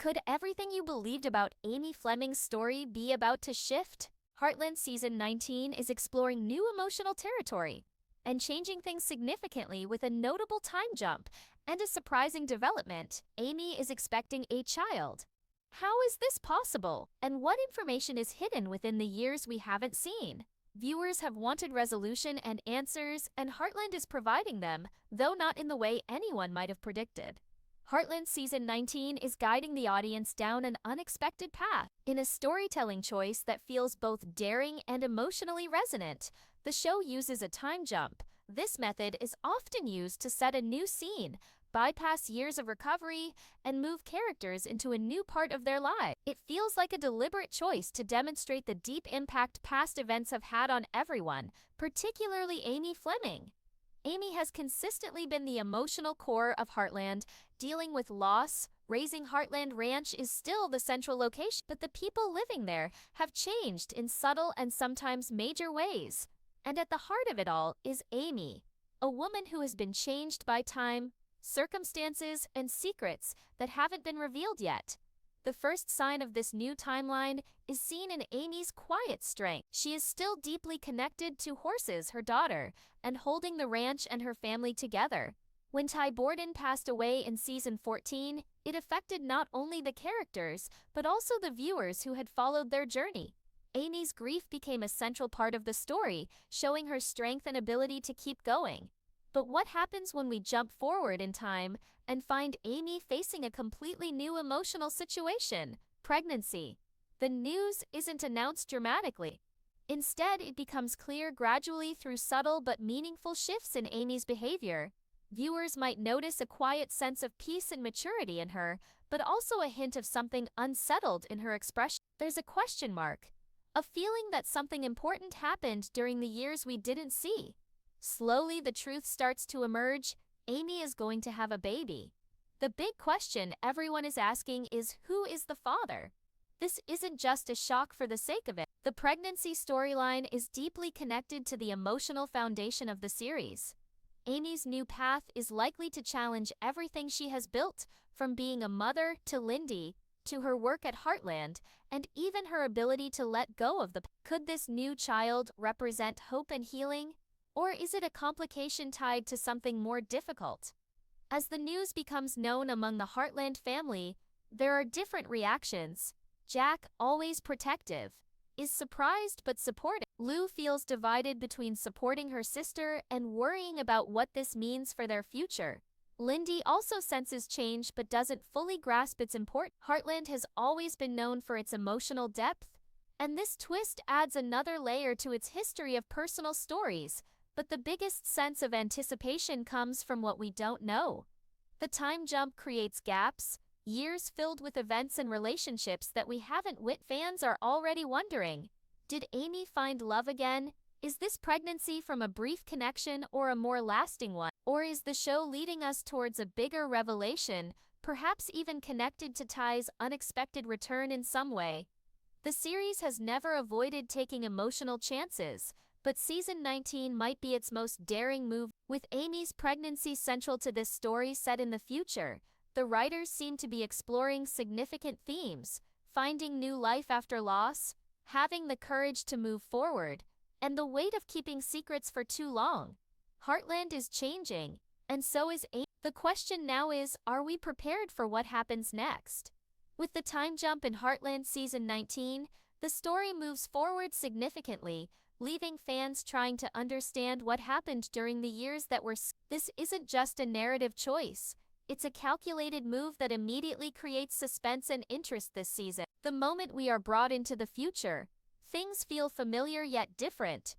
Could everything you believed about Amy Fleming's story be about to shift? Heartland Season 19 is exploring new emotional territory and changing things significantly with a notable time jump and a surprising development. Amy is expecting a child. How is this possible? And what information is hidden within the years we haven't seen? Viewers have wanted resolution and answers, and Heartland is providing them, though not in the way anyone might have predicted. Heartland Season 19 is guiding the audience down an unexpected path. In a storytelling choice that feels both daring and emotionally resonant, the show uses a time jump. This method is often used to set a new scene, bypass years of recovery, and move characters into a new part of their lives. It feels like a deliberate choice to demonstrate the deep impact past events have had on everyone, particularly Amy Fleming. Amy has consistently been the emotional core of Heartland, dealing with loss. Raising Heartland Ranch is still the central location, but the people living there have changed in subtle and sometimes major ways. And at the heart of it all is Amy, a woman who has been changed by time, circumstances, and secrets that haven't been revealed yet. The first sign of this new timeline is seen in Amy's quiet strength. She is still deeply connected to horses, her daughter, and holding the ranch and her family together. When Borden passed away in Season 14, it affected not only the characters, but also the viewers who had followed their journey. Amy's grief became a central part of the story, showing her strength and ability to keep going. But what happens when we jump forward in time and find Amy facing a completely new emotional situation? Pregnancy. The news isn't announced dramatically. Instead, it becomes clear gradually through subtle but meaningful shifts in Amy's behavior. Viewers might notice a quiet sense of peace and maturity in her, but also a hint of something unsettled in her expression. There's a question mark, a feeling that something important happened during the years we didn't see. Slowly, the truth starts to emerge. Amy is going to have a baby. The big question everyone is asking is, who is the father? This isn't just a shock for the sake of it. The pregnancy storyline is deeply connected to the emotional foundation of the series. Amy's new path is likely to challenge everything she has built, from being a mother to Lindy, to her work at Heartland, and even her ability to let go of the past. Could this new child represent hope and healing? Or is it a complication tied to something more difficult? As the news becomes known among the Heartland family, there are different reactions. Jack, always protective, is surprised but supportive. Lou feels divided between supporting her sister and worrying about what this means for their future. Lindy also senses change but doesn't fully grasp its importance. Heartland has always been known for its emotional depth, and this twist adds another layer to its history of personal stories. But the biggest sense of anticipation comes from what we don't know. The time jump creates gaps, years filled with events and relationships that we haven't witnessed. Fans are already wondering, did Amy find love again? Is this pregnancy from a brief connection or a more lasting one? Or is the show leading us towards a bigger revelation, perhaps even connected to Ty's unexpected return in some way? The series has never avoided taking emotional chances, but Season 19 might be its most daring move. With Amy's pregnancy central to this story set in the future, the writers seem to be exploring significant themes: finding new life after loss, having the courage to move forward, and the weight of keeping secrets for too long. Heartland is changing, and so is Amy. The question now is, are we prepared for what happens next? With the time jump in Heartland Season 19, the story moves forward significantly, leaving fans trying to understand what happened during the years that were. This isn't just a narrative choice. It's a calculated move that immediately creates suspense and interest this season. The moment we are brought into the future, things feel familiar yet different.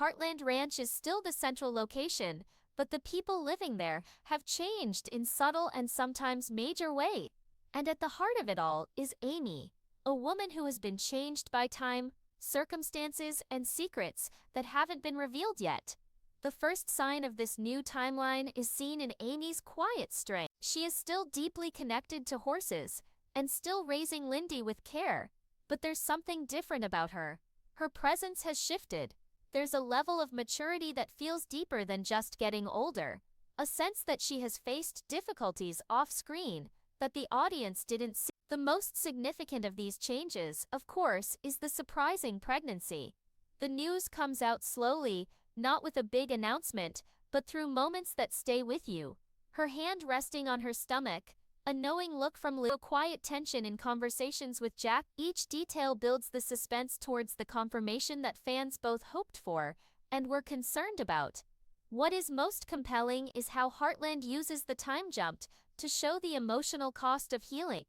Heartland Ranch is still the central location, but the people living there have changed in subtle and sometimes major ways. And at the heart of it all is Amy, a woman who has been changed by time, circumstances, and secrets that haven't been revealed yet. The first sign of this new timeline is seen in Amy's quiet strength. She is still deeply connected to horses and still raising Lindy with care, but there's something different about her. Her presence has shifted. There's a level of maturity that feels deeper than just getting older, a sense that she has faced difficulties off-screen that the audience didn't see. The most significant of these changes, of course, is the surprising pregnancy. The news comes out slowly, not with a big announcement, but through moments that stay with you. Her hand resting on her stomach, a knowing look from Lindy, quiet tension in conversations with Jack. Each detail builds the suspense towards the confirmation that fans both hoped for and were concerned about. What is most compelling is how Heartland uses the time jump to show the emotional cost of healing.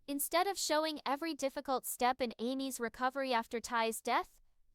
Instead of showing every difficult step in Amy's recovery after Ty's death,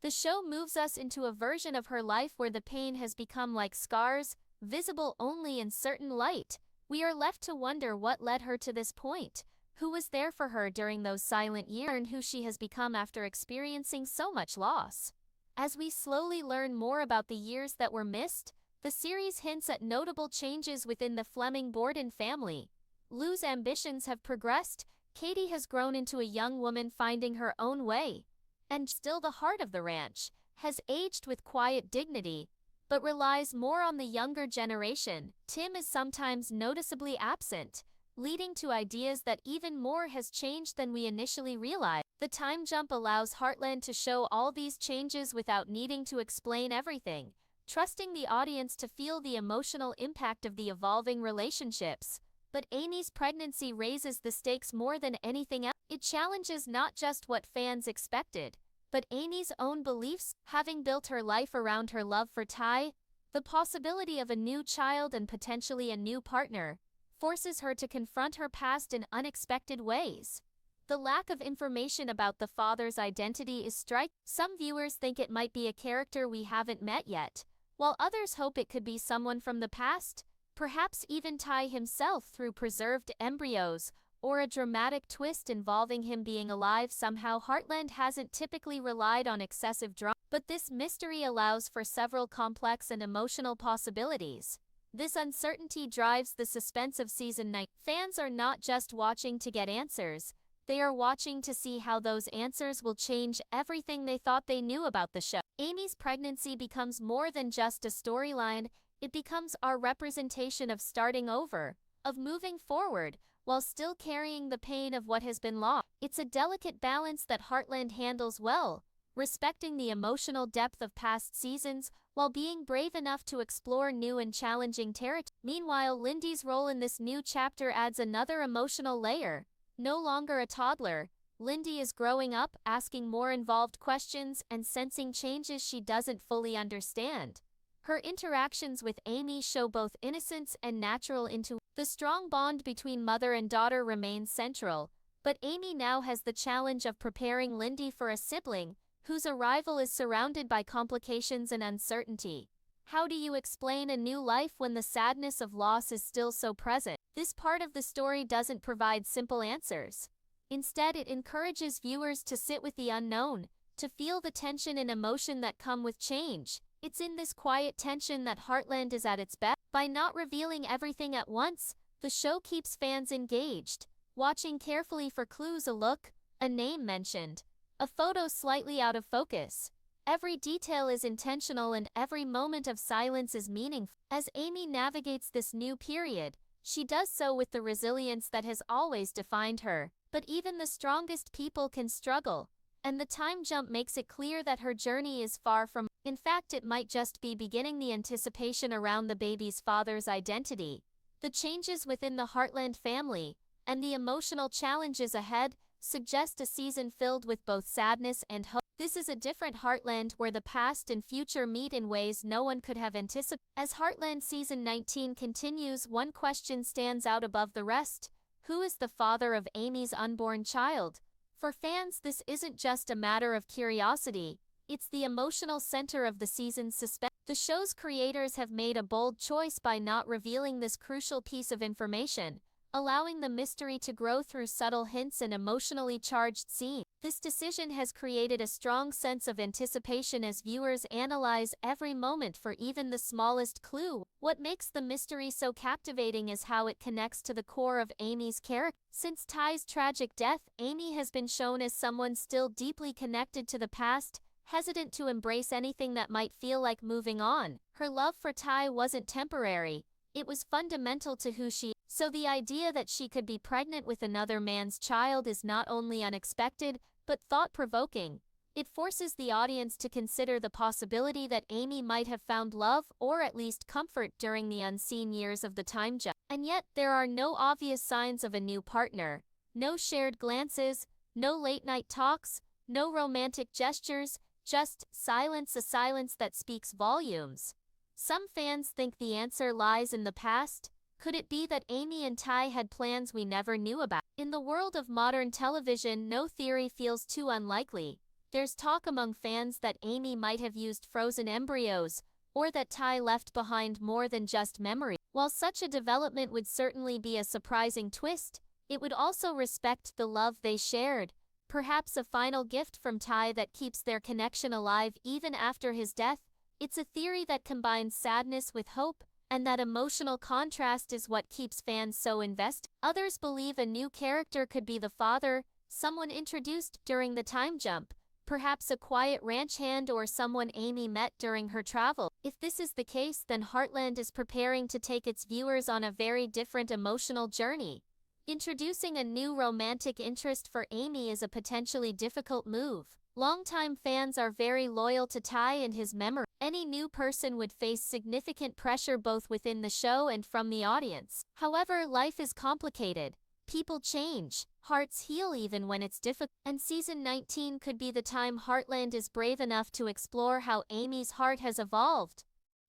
the show moves us into a version of her life where the pain has become like scars, visible only in certain light. We are left to wonder what led her to this point, who was there for her during those silent years, and who she has become after experiencing so much loss. As we slowly learn more about the years that were missed, the series hints at notable changes within the Fleming-Borden family. Lou's ambitions have progressed, Katie has grown into a young woman finding her own way, and still the heart of the ranch has aged with quiet dignity, but relies more on the younger generation. Tim is sometimes noticeably absent, leading to ideas that even more has changed than we initially realized. The time jump allows Heartland to show all these changes without needing to explain everything, trusting the audience to feel the emotional impact of the evolving relationships. But Amy's pregnancy raises the stakes more than anything else. It challenges not just what fans expected, but Amy's own beliefs. Having built her life around her love for Ty, the possibility of a new child and potentially a new partner forces her to confront her past in unexpected ways. The lack of information about the father's identity is striking. Some viewers think it might be a character we haven't met yet, while others hope it could be someone from the past, perhaps even Ty himself through preserved embryos, or a dramatic twist involving him being alive somehow. Heartland hasn't typically relied on excessive drama, but this mystery allows for several complex and emotional possibilities. This uncertainty drives the suspense of Season 9. Fans are not just watching to get answers, they are watching to see how those answers will change everything they thought they knew about the show. Amy's pregnancy becomes more than just a storyline, it becomes our representation of starting over, of moving forward, while still carrying the pain of what has been lost. It's a delicate balance that Heartland handles well, respecting the emotional depth of past seasons, while being brave enough to explore new and challenging territory. Meanwhile, Lindy's role in this new chapter adds another emotional layer. No longer a toddler, Lindy is growing up, asking more involved questions and sensing changes she doesn't fully understand. Her interactions with Amy show both innocence and natural intuition. The strong bond between mother and daughter remains central, but Amy now has the challenge of preparing Lindy for a sibling whose arrival is surrounded by complications and uncertainty. How do you explain a new life when the sadness of loss is still so present? This part of the story doesn't provide simple answers. Instead, it encourages viewers to sit with the unknown, to feel the tension and emotion that come with change. It's in this quiet tension that Heartland is at its best. By not revealing everything at once, the show keeps fans engaged, watching carefully for clues: a look, a name mentioned, a photo slightly out of focus. Every detail is intentional and every moment of silence is meaningful. As Amy navigates this new period, she does so with the resilience that has always defined her. But even the strongest people can struggle, and the time jump makes it clear that her journey is far from. In fact, it might just be beginning. The anticipation around the baby's father's identity, the changes within the Heartland family, and the emotional challenges ahead suggest a season filled with both sadness and hope. This is a different Heartland where the past and future meet in ways no one could have anticipated. As Heartland Season 19 continues, one question stands out above the rest: who is the father of Amy's unborn child? For fans, this isn't just a matter of curiosity, it's the emotional center of the season's suspense. The show's creators have made a bold choice by not revealing this crucial piece of information, allowing the mystery to grow through subtle hints and emotionally charged scenes. This decision has created a strong sense of anticipation as viewers analyze every moment for even the smallest clue. What makes the mystery so captivating is how it connects to the core of Amy's character. Since Ty's tragic death, Amy has been shown as someone still deeply connected to the past, hesitant to embrace anything that might feel like moving on. Her love for Ty wasn't temporary, it was fundamental to who she is. So the idea that she could be pregnant with another man's child is not only unexpected, but thought-provoking. It forces the audience to consider the possibility that Amy might have found love or at least comfort during the unseen years of the time jump. And yet, there are no obvious signs of a new partner. No shared glances, no late-night talks, no romantic gestures, just silence, a silence that speaks volumes. Some fans think the answer lies in the past. Could it be that Amy and Ty had plans we never knew about? In the world of modern television, no theory feels too unlikely. There's talk among fans that Amy might have used frozen embryos, or that Ty left behind more than just memory. While such a development would certainly be a surprising twist, it would also respect the love they shared. Perhaps a final gift from Ty that keeps their connection alive even after his death. It's a theory that combines sadness with hope, and that emotional contrast is what keeps fans so invested. Others believe a new character could be the father, someone introduced during the time jump, perhaps a quiet ranch hand or someone Amy met during her travel. If this is the case, then Heartland is preparing to take its viewers on a very different emotional journey. Introducing a new romantic interest for Amy is a potentially difficult move. Longtime fans are very loyal to Ty and his memory. Any new person would face significant pressure both within the show and from the audience. However, life is complicated. People change, hearts heal even when it's difficult, and season 19 could be the time Heartland is brave enough to explore how Amy's heart has evolved.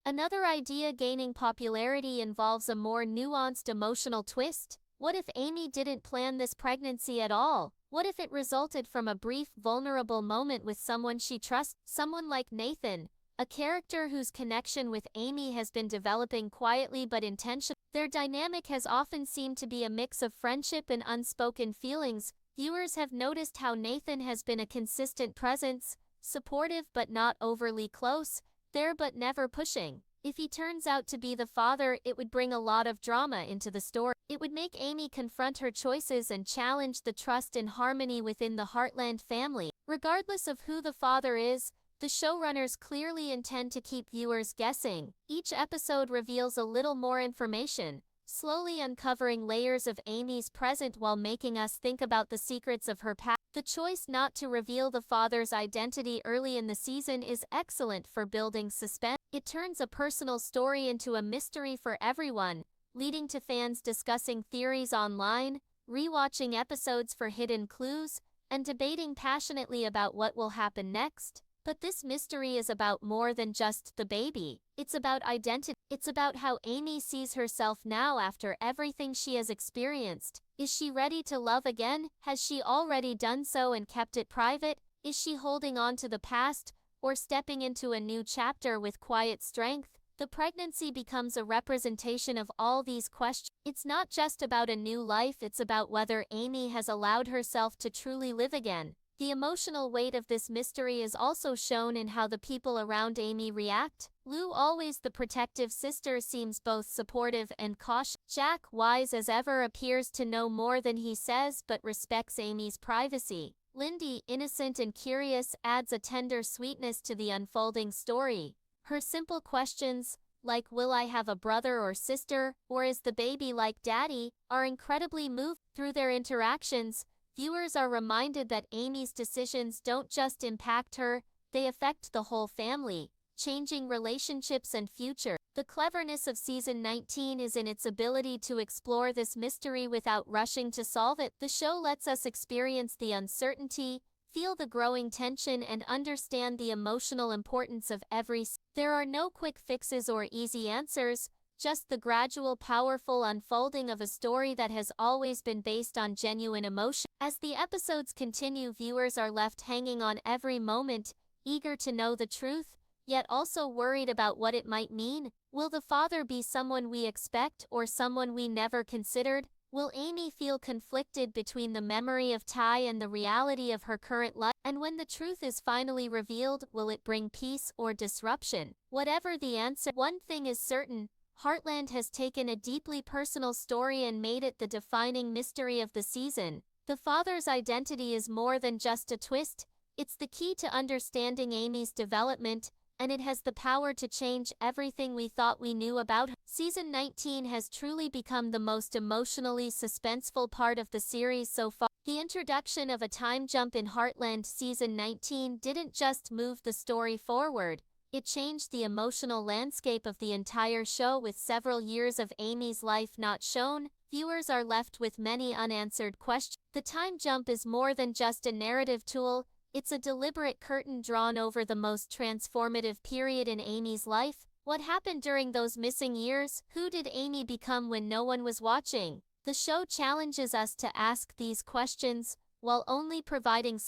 Another idea gaining popularity involves a more nuanced emotional twist. What if Amy didn't plan this pregnancy at all? What if it resulted from a brief, vulnerable moment with someone she trusts? Someone like Nathan, a character whose connection with Amy has been developing quietly but intentionally. Their dynamic has often seemed to be a mix of friendship and unspoken feelings. Viewers have noticed how Nathan has been a consistent presence, supportive but not overly close, there but never pushing. If he turns out to be the father, it would bring a lot of drama into the story. It would make Amy confront her choices and challenge the trust and harmony within the Heartland family. Regardless of who the father is, the showrunners clearly intend to keep viewers guessing. Each episode reveals a little more information, slowly uncovering layers of Amy's present while making us think about the secrets of her past. The choice not to reveal the father's identity early in the season is excellent for building suspense. It turns a personal story into a mystery for everyone, leading to fans discussing theories online, rewatching episodes for hidden clues, and debating passionately about what will happen next. But this mystery is about more than just the baby. It's about identity. It's about how Amy sees herself now after everything she has experienced. Is she ready to love again? Has she already done so and kept it private? Is she holding on to the past, or stepping into a new chapter with quiet strength? The pregnancy becomes a representation of all these questions. It's not just about a new life, it's about whether Amy has allowed herself to truly live again. The emotional weight of this mystery is also shown in how the people around Amy react. Lou, always the protective sister, seems both supportive and cautious. Jack, wise as ever, appears to know more than he says but respects Amy's privacy. Lindy, innocent and curious, adds a tender sweetness to the unfolding story. Her simple questions, like will I have a brother or sister, or is the baby like daddy, are incredibly moved. Through their interactions, viewers are reminded that Amy's decisions don't just impact her, they affect the whole family, changing relationships and future. The cleverness of season 19 is in its ability to explore this mystery without rushing to solve it. The show lets us experience the uncertainty, feel the growing tension, and understand the emotional importance of every scene. There are no quick fixes or easy answers, just the gradual, powerful unfolding of a story that has always been based on genuine emotion. As the episodes continue, viewers are left hanging on every moment, eager to know the truth, yet also worried about what it might mean. Will the father be someone we expect or someone we never considered? Will Amy feel conflicted between the memory of Ty and the reality of her current life? And when the truth is finally revealed, will it bring peace or disruption? Whatever the answer, one thing is certain: Heartland has taken a deeply personal story and made it the defining mystery of the season. The father's identity is more than just a twist, it's the key to understanding Amy's development, and it has the power to change everything we thought we knew about her. Season 19 has truly become the most emotionally suspenseful part of the series so far. The introduction of a time jump in Heartland Season 19 didn't just move the story forward, it changed the emotional landscape of the entire show. With several years of Amy's life not shown, viewers are left with many unanswered questions. The time jump is more than just a narrative tool, it's a deliberate curtain drawn over the most transformative period in Amy's life. What happened during those missing years? Who did Amy become when no one was watching? The show challenges us to ask these questions, while only providing